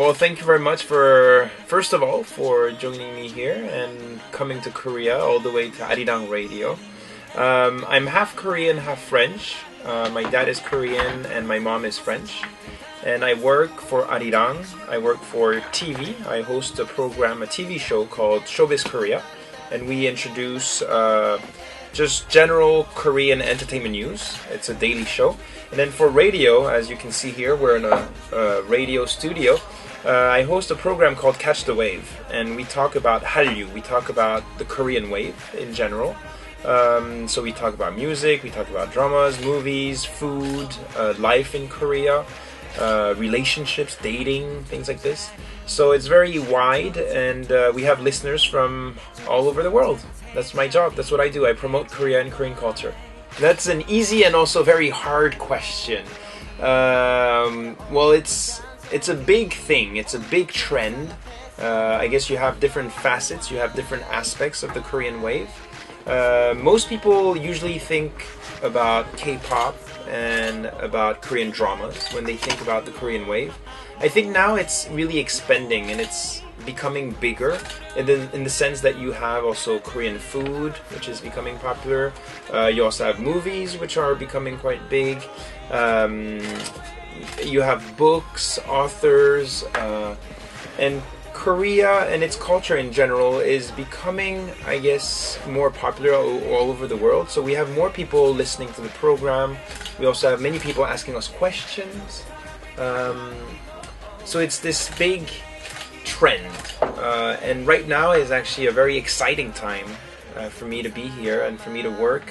Well, thank you very much for, first of all, for joining me here and coming to Korea all the way to Arirang Radio. I'm half Korean, half French. My dad is Korean and my mom is French. And I work for Arirang. I work for TV. I host a program, a TV show called Showbiz Korea. And we introduce just general Korean entertainment news. It's a daily show. And then for radio, as you can see here, we're in a radio studio. I host a program called Catch the Wave. And we talk about Hallyu. We talk about the Korean wave in general. So we talk about music, we talk about dramas, movies, food, life in Korea, relationships, dating, things like this. So it's very wide, and we have listeners from all over the world. That's my job. That's what I do. I promote Korea and Korean culture. That's an easy and also very hard question. Well, it's a big thing. It's a big trend. I guess you have different facets. You have different aspects of the Korean wave. Most people usually think about K-pop and about Korean dramas when they think about the Korean wave. I think now it's really expanding and it's becoming bigger in the sense that you have also Korean food, which is becoming popular. You also have movies, which are becoming quite big. You have books, authors, and Korea and its culture in general is becoming, I guess, more popular all over the world. So we have more people listening to the program. We also have many people asking us questions. So it's this big trend. And right now is actually a very exciting time for me to be here and for me to work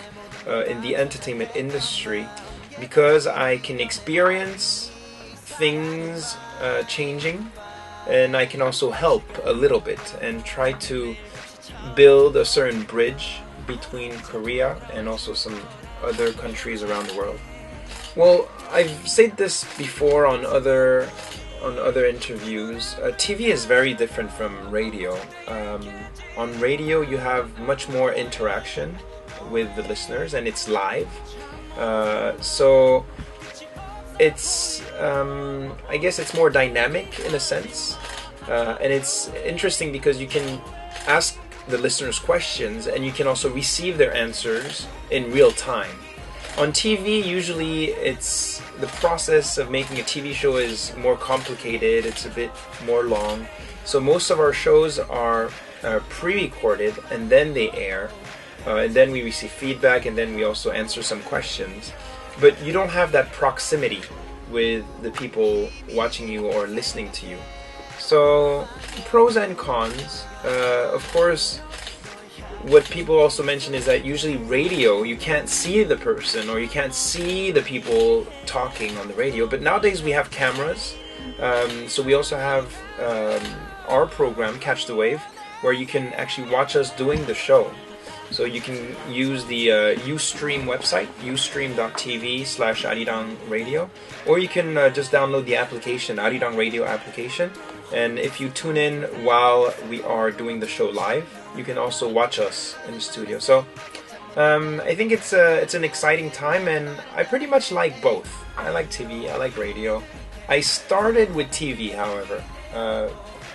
in the entertainment industry, because I can experience things changing. And I can also help a little bit and try to build a certain bridge between Korea and also some other countries around the world. Well, I've said this before on other interviews. TV is very different from radio. On radio, you have much more interaction with the listeners, and it's live. So it's, I guess it's more dynamic in a sense, and it's interesting because you can ask the listeners questions and you can also receive their answers in real time. On TV, usually it's the process of making a TV show is more complicated, it's a bit more long. So most of our shows are pre-recorded and then they air, and then we receive feedback and then we also answer some questions. But you don't have that proximity with the people watching you or listening to you. So, pros and cons. Of course, what people also mention is that usually radio, you can't see the person or you can't see the people talking on the radio. But nowadays we have cameras. So we also have our program, Catch the Wave, where you can actually watch us doing the show. So you can use the Ustream website, ustream.tv/Arirang Radio, or you can just download the application, Arirang Radio application, and if you tune in while we are doing the show live, you can also watch us in the studio. So I think it's an exciting time, and I pretty much like both. I like TV, I like radio. I started with TV, however.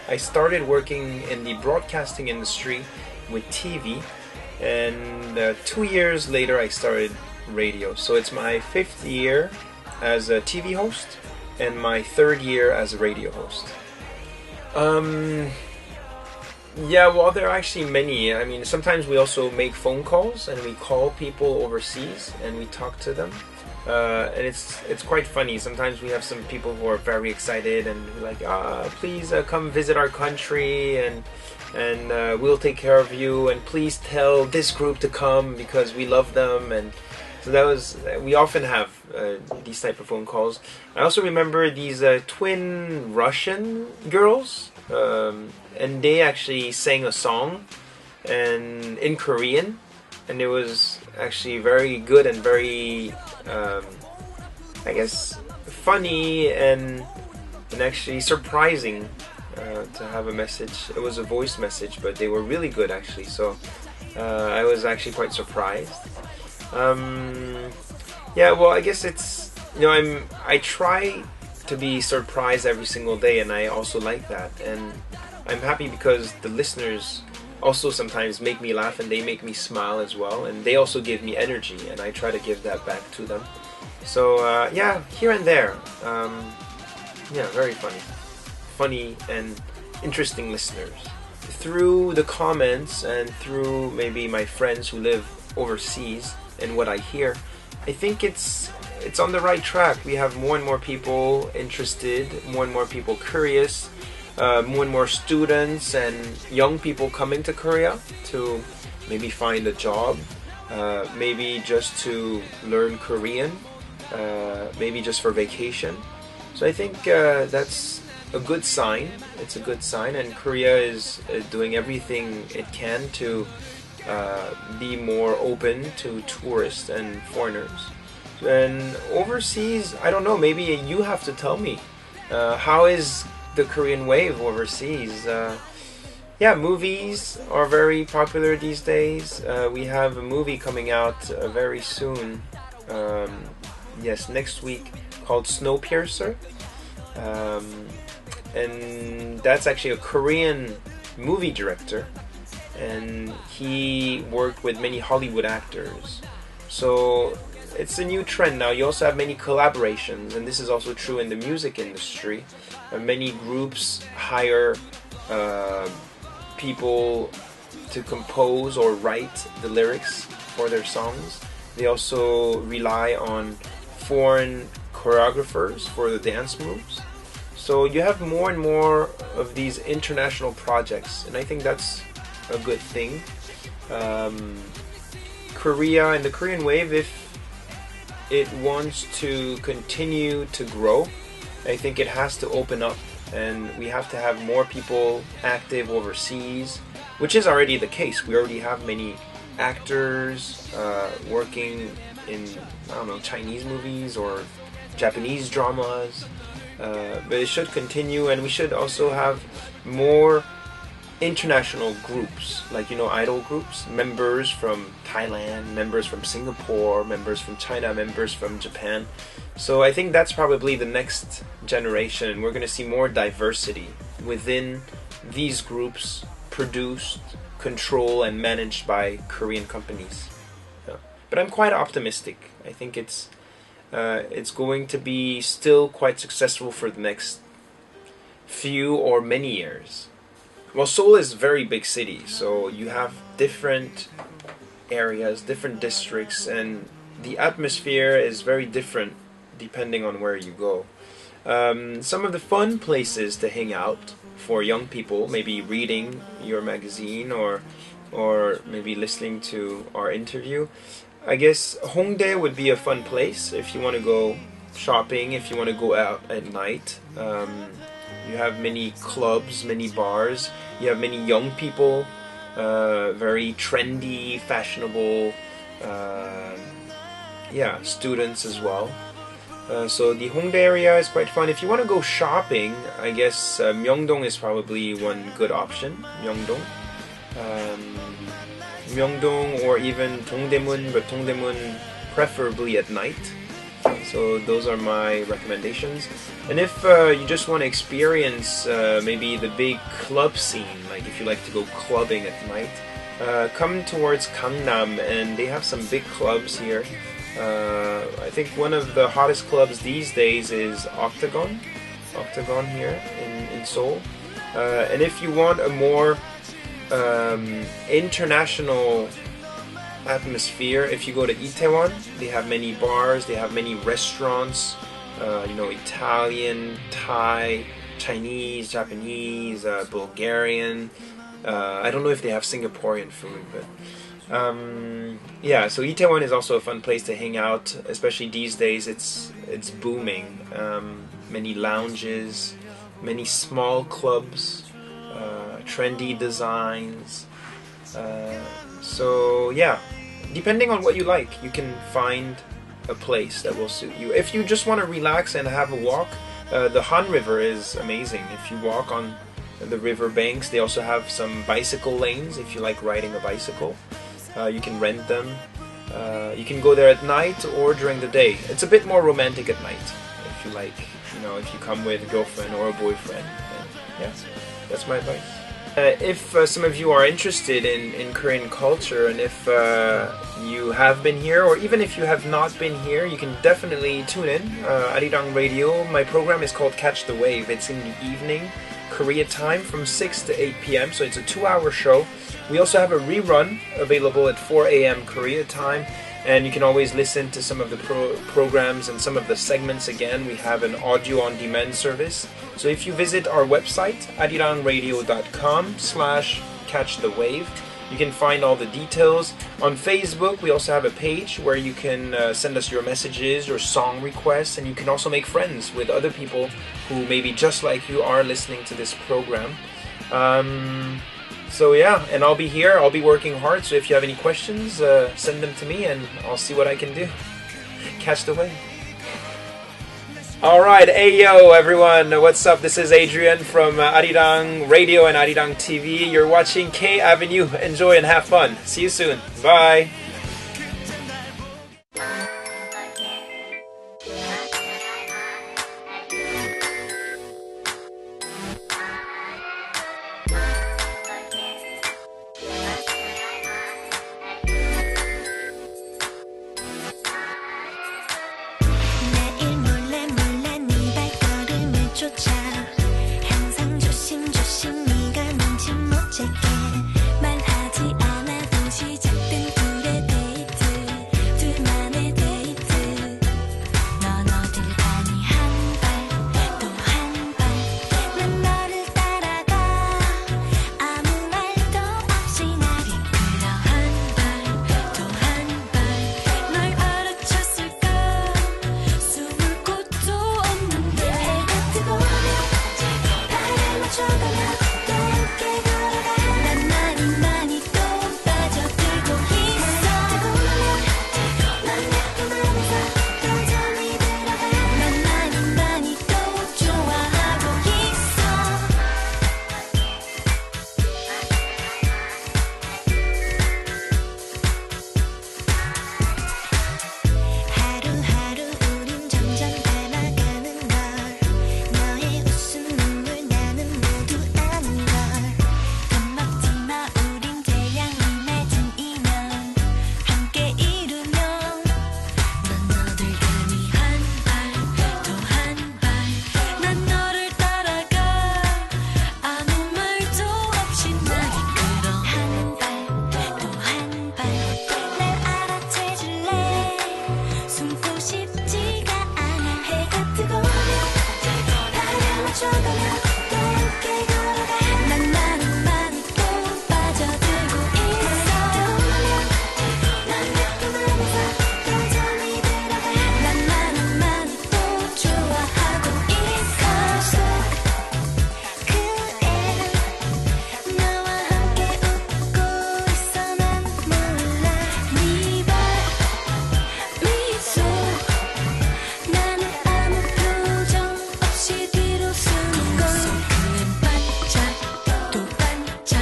I started working in the broadcasting industry with TV. And 2 years later I started radio. So it's my 5th year as a TV host and my 3rd year as a radio host. Yeah, well, there are actually many. I mean, sometimes we also make phone calls and we call people overseas and we talk to them. And it's quite funny. Sometimes we have some people who are very excited and like, please come visit our country and we'll take care of you, and please tell this group to come because we love them. And so we often have these type of phone calls. I also remember these twin Russian girls, and they actually sang a song and in Korean, and it was actually very good and very I guess funny and actually surprising to have a message. It was a voice message, but they were really good actually, so I was actually quite surprised. Yeah, well, I guess it's, I try to be surprised every single day, and I also like that. And I'm happy because the listeners also sometimes make me laugh, and they make me smile as well, and they also give me energy, and I try to give that back to them. So yeah, here and there, yeah, very funny and interesting listeners. Through the comments and through maybe my friends who live overseas and what I hear, I think it's on the right track. We have more and more people interested, more and more people curious, more and more students and young people coming to Korea to maybe find a job, maybe just to learn Korean, maybe just for vacation. So I think that's a good sign. It's a good sign, and Korea is doing everything it can to be more open to tourists and foreigners. And overseas, I don't know, maybe you have to tell me, how is the Korean wave overseas? Yeah, movies are very popular these days. We have a movie coming out very soon, yes, next week, called Snowpiercer. And that's actually a Korean movie director, and he worked with many Hollywood actors. So it's a new trend now. You also have many collaborations, and this is also true in the music industry. Many groups hire people to compose or write the lyrics for their songs. They also rely on foreign choreographers for the dance moves. So you have more and more of these international projects, and I think that's a good thing. Korea and the Korean wave, if it wants to continue to grow, I think it has to open up, and we have to have more people active overseas, which is already the case. We already have many actors working in, I don't know, Chinese movies or Japanese dramas. But it should continue, and we should also have more international groups, like, you know, idol groups, members from Thailand, members from Singapore, members from China, members from Japan. So I think that's probably the next generation. We're going to see more diversity within these groups, produced, controlled, and managed by Korean companies. Yeah. But I'm quite optimistic. I think it's going to be still quite successful for the next few or many years. Well, Seoul is a very big city, so you have different areas, different districts, and the atmosphere is very different depending on where you go. Some of the fun places to hang out for young people, maybe reading your magazine or maybe listening to our interview. I guess Hongdae would be a fun place if you want to go shopping, if you want to go out at night. You have many clubs, many bars. You have many young people, very trendy, fashionable, yeah, students as well. So the Hongdae area is quite fun. If you want to go shopping, I guess Myeongdong is probably one good option. Myeongdong. Myeongdong or even Dongdaemun, but Dongdaemun preferably at night. So those are my recommendations. And if you just want to experience maybe the big club scene, like if you like to go clubbing at night, come towards Gangnam, and they have some big clubs here. I think one of the hottest clubs these days is Octagon here in Seoul. And if you want a more international atmosphere, if you go to Itaewon, they have many bars, they have many restaurants, you know, Italian, Thai, Chinese, Japanese, Bulgarian. I don't know if they have Singaporean food, but yeah, so Itaewon is also a fun place to hang out, especially these days. It's booming. Many lounges, many small clubs, trendy designs. So yeah, depending on what you like, you can find a place that will suit you. If you just want to relax and have a walk, the Han River is amazing. If you walk on the river banks, they also have some bicycle lanes if you like riding a bicycle. You can rent them. You can go there at night or during the day. It's a bit more romantic at night if you like, you if you come with a girlfriend or a boyfriend. And yeah, that's my advice. If some of you are interested in Korean culture, and if you have been here, or even if you have not been here, you can definitely tune in. Arirang Radio, my program is called Catch the Wave. It's in the evening, Korea time, from 6 to 8 p.m. So it's a 2-hour show. We also have a rerun available at 4 a.m. Korea time. And you can always listen to some of the programs and some of the segments again. We have an audio on demand service. So if you visit our website, arirangradio.com/catchthewave, you can find all the details. On Facebook, we also have a page where you can send us your messages, your song requests, and you can also make friends with other people who maybe just like you are listening to this program. So yeah, and I'll be here, I'll be working hard, so if you have any questions, send them to me and I'll see what I can do. Catch the wave. Alright, hey yo everyone, what's up? This is Adrien from Arirang Radio and Arirang TV. You're watching K Avenue. Enjoy and have fun. See you soon. Bye. 항상 조심조심 네가 눈치 못 채게 말하지 않아도 시작된 둘의 데이트 둘만의 데이트 넌 어딜 가니 한 발 또 한 발 난 너를 따라가 아무 말도 없이 날 이끌어 한 발 또 한 발 널 알아챘을까 숨을 곳도 없는데 해가 뜨거우면 발을 맞춰가며 또 함께 걸어가 난 많이 많이 또 빠져들고 있어 뜨거우면 넌 내 품 안에서 여전히 들어가 난 많이 많이 또 좋아하고 있어 하루하루 우린 점점 닮아가는 걸 너의 웃음 눈물 나는 모두 아는 걸 겁먹지마 우린 태양이 맺은 인연 함께 이루면 넌 어딜 가니 한 발 또 한 발 난 너를 따라가 아무 말도 없이 날 이끌어 한 발 또 한 발 날 알아채줄래 숨고 싶지가 않아 해가 뜨거우면 발을 맞춰가며 또 함께 걸어가 난 많이 많이 또 빠져들고 있어 뜨거우면 넌 내 품 안에서 여전히 들어가 난 많이 많이 또 좋아하고 있어 그래 너와 함께 웃고 있어 난 몰라 네 발 미소 나는 아무 표정 없이 뒤로 숨은 걸 손끝은 반짝 또 반짝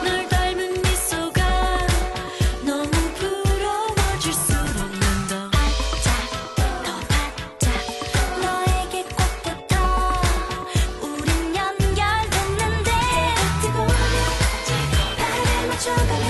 널 닮은 미소가 너무 부러워질수록 난 더 바짝 더 바짝 너에게 꽉 붙어 우린 연결됐는데 뜨거우면 발을 맞춰가며